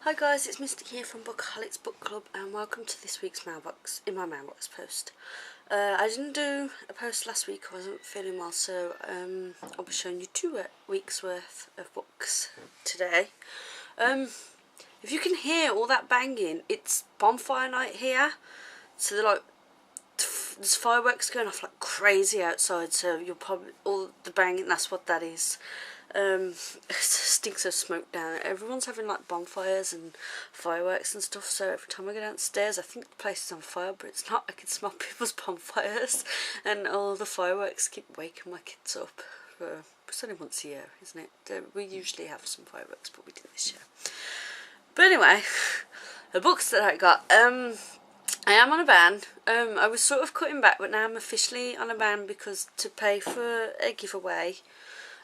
Hi guys, it's Mystic here from Bookaholics Book Club and welcome to this week's mailbox, in my mailbox post. I didn't do a post last week, I wasn't feeling well, so I'll be showing you 2 weeks worth of books today. If you can hear all that banging, it's bonfire night here, so they're like, there's fireworks going off like crazy outside, so you'll probably, all the banging, that's what that is. It stinks of smoke down. Everyone's having like bonfires and fireworks and stuff, so every time I go downstairs I think the place is on fire, but it's not. I can smell people's bonfires and all the fireworks keep waking my kids up. It's only once a year, isn't it? We usually have some fireworks, but we didn't this year. But anyway, the books that I got, I am on a ban. I was sort of cutting back, but now I'm officially on a ban because to pay for a giveaway,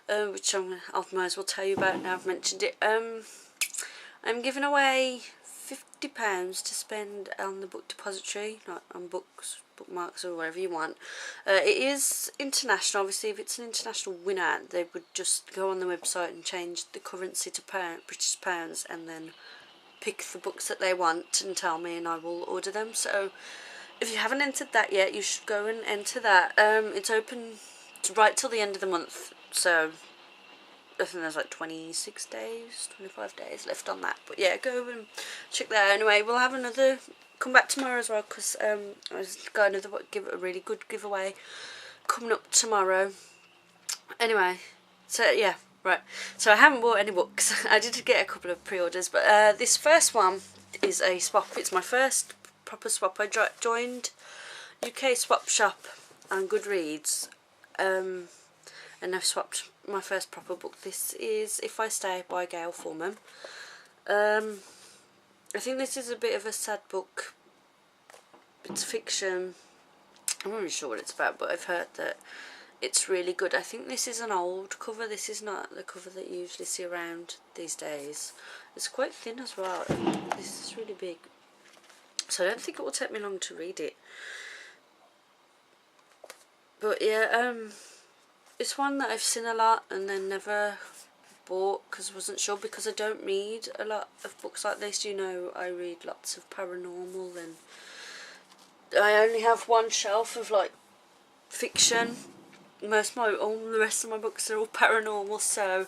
which I might as well tell you about now I've mentioned it. I'm giving away £50 to spend on the book depository, not on books, bookmarks or whatever you want. It is international. Obviously if it's an international winner they would just go on the website and change the currency to British pounds and then pick the books that they want and tell me and I will order them. So if you haven't entered that yet, you should go and enter that. It's open right till the end of the month, so I think there's like 26 days, 25 days left on that. But yeah, go and check that out. Anyway, we'll have another, come back tomorrow as well, because I've got another a really good giveaway coming up tomorrow. Anyway, so yeah, right. So I haven't bought any books. I did get a couple of pre-orders, but this first one is a swap. It's my first proper swap. I joined UK Swap Shop on Goodreads, and I've swapped my first proper book. This is If I Stay by Gail Forman. I think this is a bit of a sad book. It's fiction. I'm not really sure what it's about, but I've heard that it's really good. I think this is an old cover. This is not the cover that you usually see around these days. It's quite thin as well. This is really big, so I don't think it will take me long to read it. But yeah, it's one that I've seen a lot and then never bought because I wasn't sure, because I don't read a lot of books like this. You know, I read lots of paranormal and I only have one shelf of like fiction. All the rest of my books are all paranormal, so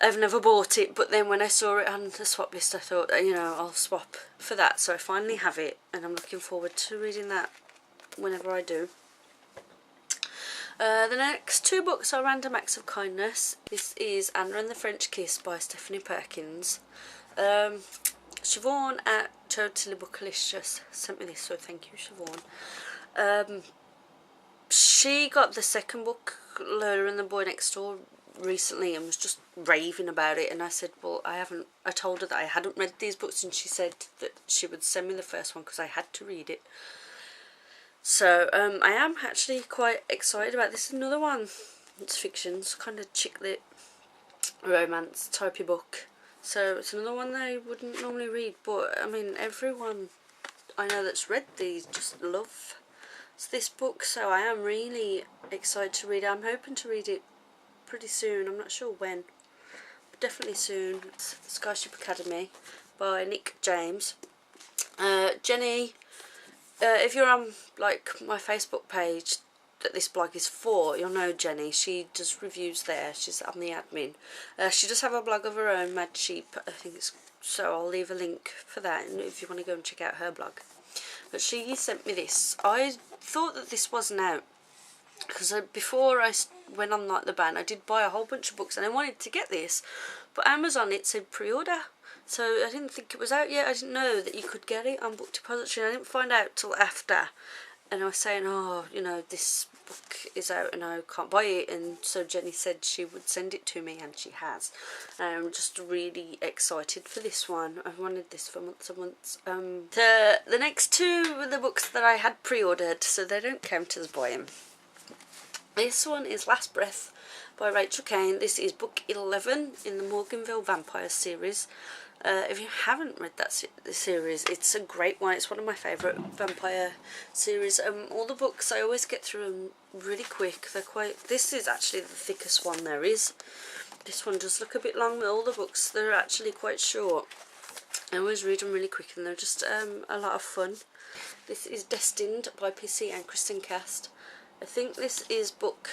I've never bought it. But then when I saw it on the swap list I thought, you know, I'll swap for that. So I finally have it and I'm looking forward to reading that whenever I do. The next 2 books are Random Acts of Kindness. This is Anna and the French Kiss by Stephanie Perkins. Siobhan at Totally Bookalicious sent me this, so thank you, Siobhan. She got the second book, Lola and the Boy Next Door, recently and was just raving about it, and I said, well, I told her that I hadn't read these books, and she said that she would send me the first one because I had to read it. So I am actually quite excited about this. Another one, it's fiction, it's kind of chick lit romance typey book, so it's another one that I wouldn't normally read, but I mean everyone I know that's read these just love this book, so I am really excited to read it. I'm hoping to read it pretty soon. I'm not sure when, but definitely soon. It's Skyship Academy by Nick James. Jenny, if you're on like my Facebook page that this blog is for, you'll know Jenny. She does reviews there. She's on the admin. She does have a blog of her own, Mad Sheep, I think it's, so I'll leave a link for that if you want to go and check out her blog. But she sent me this. I thought that this wasn't out because before I went on like the ban, I did buy a whole bunch of books and I wanted to get this, but Amazon, it said pre-order, so I didn't think it was out yet. I didn't know that you could get it on Book Depository. I didn't find out till after, and I was saying, oh, you know, this book is out and I can't buy it, and so Jenny said she would send it to me, and she has. I'm just really excited for this one. I've wanted this for months and months. The next 2 were the books that I had pre-ordered, so they don't count as buying. This one is Last Breath by Rachel Kane. This is book 11 in the Morganville Vampires series. If you haven't read that series, it's a great one. It's one of my favourite vampire series. All the books, I always get through them really quick. They're quite. This is actually the thickest one there is. This one does look a bit long, but all the books, they're actually quite short. I always read them really quick, and they're just a lot of fun. This is Destined by PC and Kristen Cast. I think this is book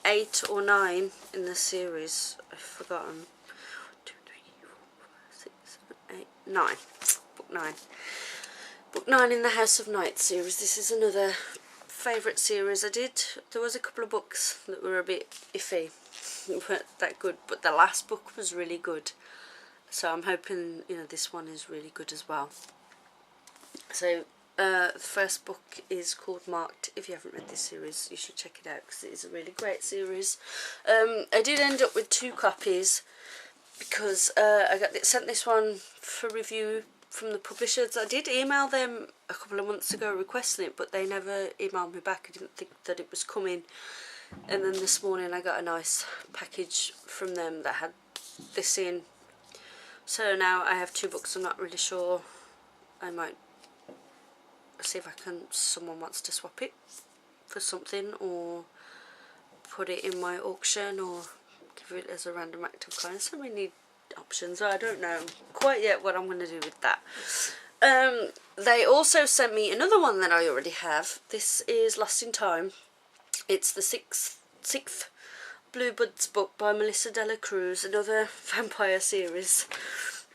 8 or 9 in the series. I've forgotten. 1, 2, 3, 4, 5, 6, 7, 8, 9. Book 9. Book 9 in the House of Night series. This is another favourite series I did. There was a couple of books that were a bit iffy, weren't that good, but the last book was really good. So I'm hoping, you know, this one is really good as well. So the first book is called Marked. If you haven't read this series, you should check it out because it is a really great series. I did end up with 2 copies because I sent this one for review from the publishers. I did email them a couple of months ago requesting it, but they never emailed me back. I didn't think that it was coming, and then this morning I got a nice package from them that had this in. So now I have 2 books. I'm not really sure. I might see if someone wants to swap it for something, or put it in my auction, or give it as a random act of kindness. So we need options. I don't know quite yet what I'm going to do with that. They also sent me another one that I already have. This is Lost in Time. It's the sixth Bluebirds book by Melissa Dela Cruz, another vampire series.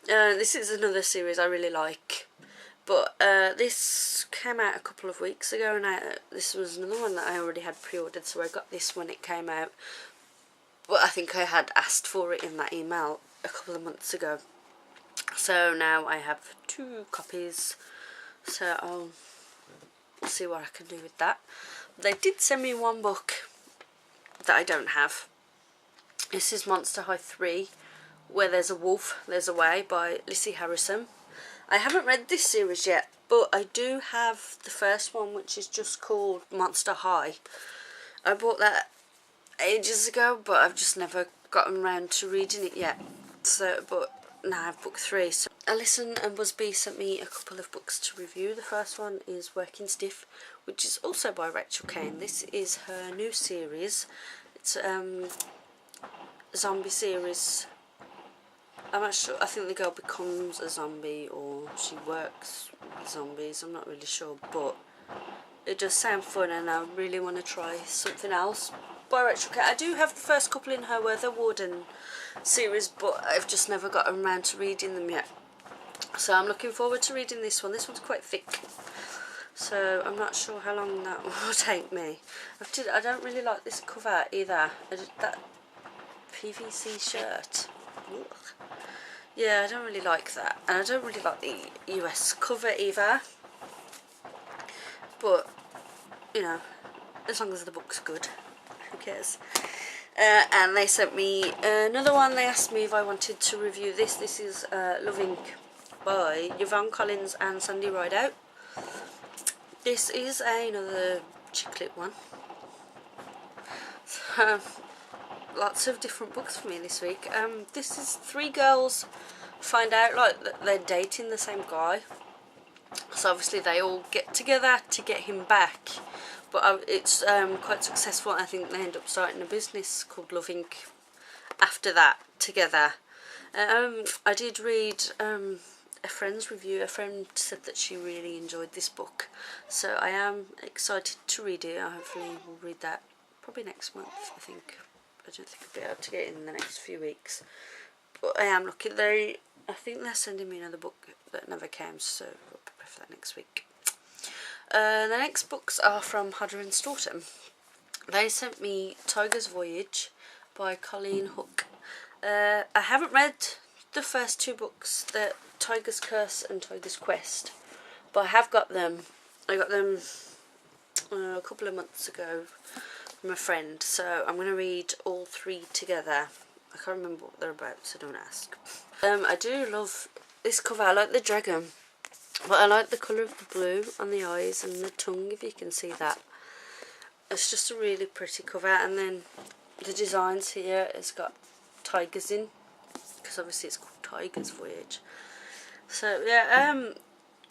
This is another series I really like, but this came out a couple of weeks ago, and this was another one that I already had pre-ordered, so I got this when it came out. But I think I had asked for it in that email a couple of months ago. So now I have 2 copies, so I'll see what I can do with that. They did send me 1 book that I don't have. This is Monster High 3, Where There's a Wolf, There's a Way by Lissy Harrison. I haven't read this series yet, but I do have the first one, which is just called Monster High. I bought that ages ago, but I've just never gotten around to reading it yet. So, but now I have book 3. So Alison and Busby sent me a couple of books to review. The first one is Working Stiff, which is also by Rachel Kane. This is her new series. It's a zombie series. I'm not sure. I think the girl becomes a zombie, or she works with zombies. I'm not really sure, but it does sound fun, and I really want to try something else by Rachel Kane. I do have the first couple in her Weather Warden series, but I've just never gotten around to reading them yet. So I'm looking forward to reading this one. This one's quite thick, so I'm not sure how long that will take me. I don't really like this cover either. That PVC shirt. Ugh. Yeah, I don't really like that, and I don't really like the US cover either. But, you know, as long as the book's good, who cares? And they sent me another one. They asked me if I wanted to review this. This is Loving by Yvonne Collins and Sandy Rideout. This is another chick lit one. So, lots of different books for me this week. This is 3 girls find out like that they're dating the same guy. So obviously they all get together to get him back. But it's quite successful. I think they end up starting a business called Loving after that together. I did read a friend's review. A friend said that she really enjoyed this book, so I am excited to read it. I hopefully will read that probably next month. I think. I don't think I'll be able to get it in the next few weeks, but I am looking. I think they're sending me another book that never came, so I'll prepare for that next week. The next books are from Hodder and Stoughton. They sent me Tiger's Voyage by Colleen Hook. I haven't read the first 2 books, the Tiger's Curse and Tiger's Quest, but I have got them. I got them a couple of months ago from a friend, so I'm going to read all 3 together. I can't remember what they're about, so don't ask. I do love this cover. I like the dragon, but I like the colour of the blue on the eyes and the tongue, if you can see that. It's just a really pretty cover, and then the designs here has got tigers in, because obviously it's called Tiger's Voyage. So yeah,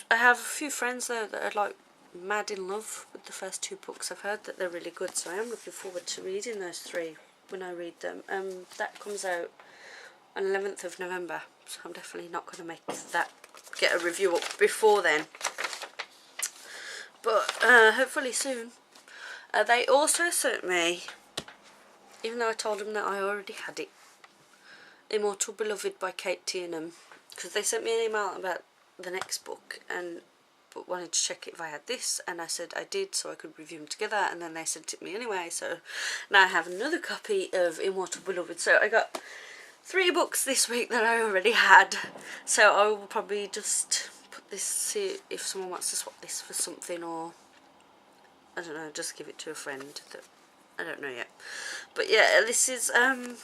I have a few friends though that are like mad in love with the first 2 books. I've heard that they're really good, so I am looking forward to reading those 3 when I read them. That comes out on 11th of November, so I'm definitely not going to get a review up before then, but hopefully soon. They also sent me, even though I told them that I already had it, Immortal Beloved by IMM, because they sent me an email about the next book but wanted to check if I had this, and I said I did, so I could review them together, and then they sent it me anyway, so now I have another copy of Immortal Beloved. So I got 3 books this week that I already had, so I will probably just put this, see if someone wants to swap this for something, or I don't know, just give it to a friend. I don't know yet. But yeah, this is, I'm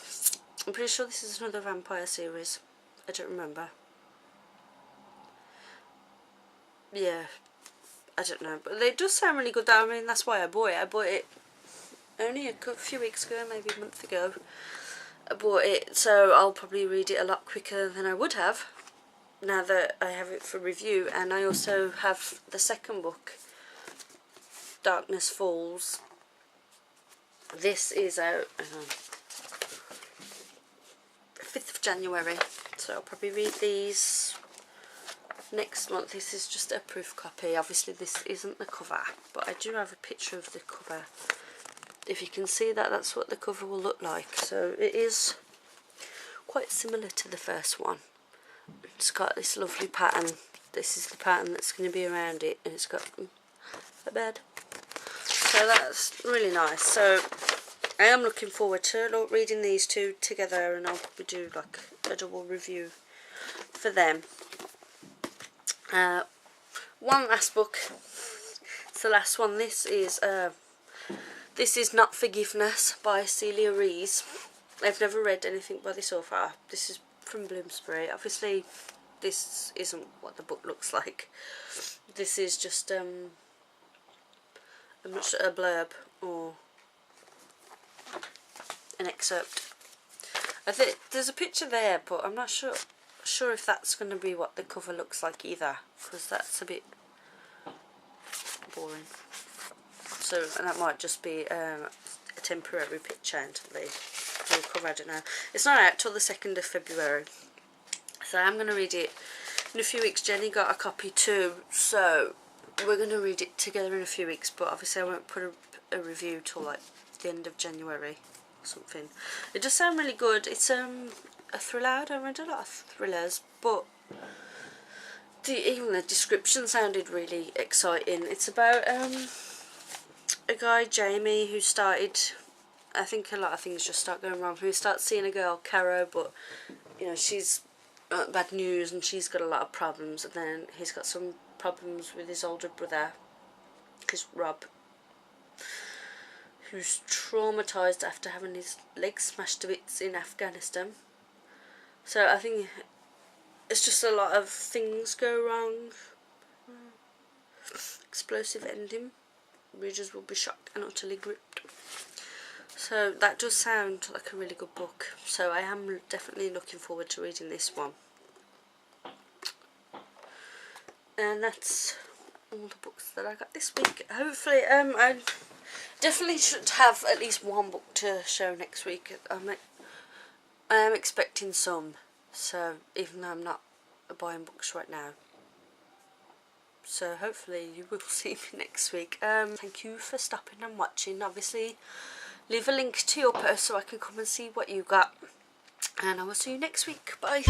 pretty sure this is another vampire series. I don't remember. Yeah, I don't know. But it does sound really good though. I mean, that's why I bought it. I bought it only a few weeks ago, maybe a month ago. I bought it, so I'll probably read it a lot quicker than I would have now that I have it for review. And I also have the second book, Darkness Falls. This is out 5th of January, so I'll probably read these next month. This is just a proof copy. Obviously this isn't the cover, but I do have a picture of the cover. If you can see that, that's what the cover will look like. So it is quite similar to the first one. It's got this lovely pattern. This is the pattern that's going to be around it, and it's got a bed. So that's really nice. So I am looking forward to reading these two together, and I'll probably do like a double review for them. One last book. It's the last one. This is Not Forgiveness by Celia Rees. I've never read anything by this author. This is from Bloomsbury. Obviously this isn't what the book looks like. This is just a blurb or an excerpt. I think there's a picture there, but I'm not sure if that's going to be what the cover looks like either, because that's a bit boring. So, and that might just be a temporary picture until they do a cover. I don't know. It's not out till the 2nd of February, so I'm going to read it in a few weeks. Jenny got a copy too, so we're going to read it together in a few weeks, but obviously I won't put a review till like the end of January or something. It does sound really good. It's a thriller. I don't read a lot of thrillers, but even the description sounded really exciting. It's about a guy, Jamie, who started, I think a lot of things just start going wrong, who starts seeing a girl, Caro, but you know, she's bad news and she's got a lot of problems, and then he's got some problems with his older brother, because Rob, who's traumatised after having his legs smashed to bits in Afghanistan. So I think it's just a lot of things go wrong. Explosive ending. Readers will be shocked and utterly gripped. So that does sound like a really good book. So I am definitely looking forward to reading this one. And that's all the books that I got this week. Hopefully, I definitely should have at least one book to show next week. I am expecting some, so even though I'm not buying books right now. So hopefully you will see me next week. Thank you for stopping and watching. Obviously, leave a link to your post so I can come and see what you got. And I will see you next week. Bye.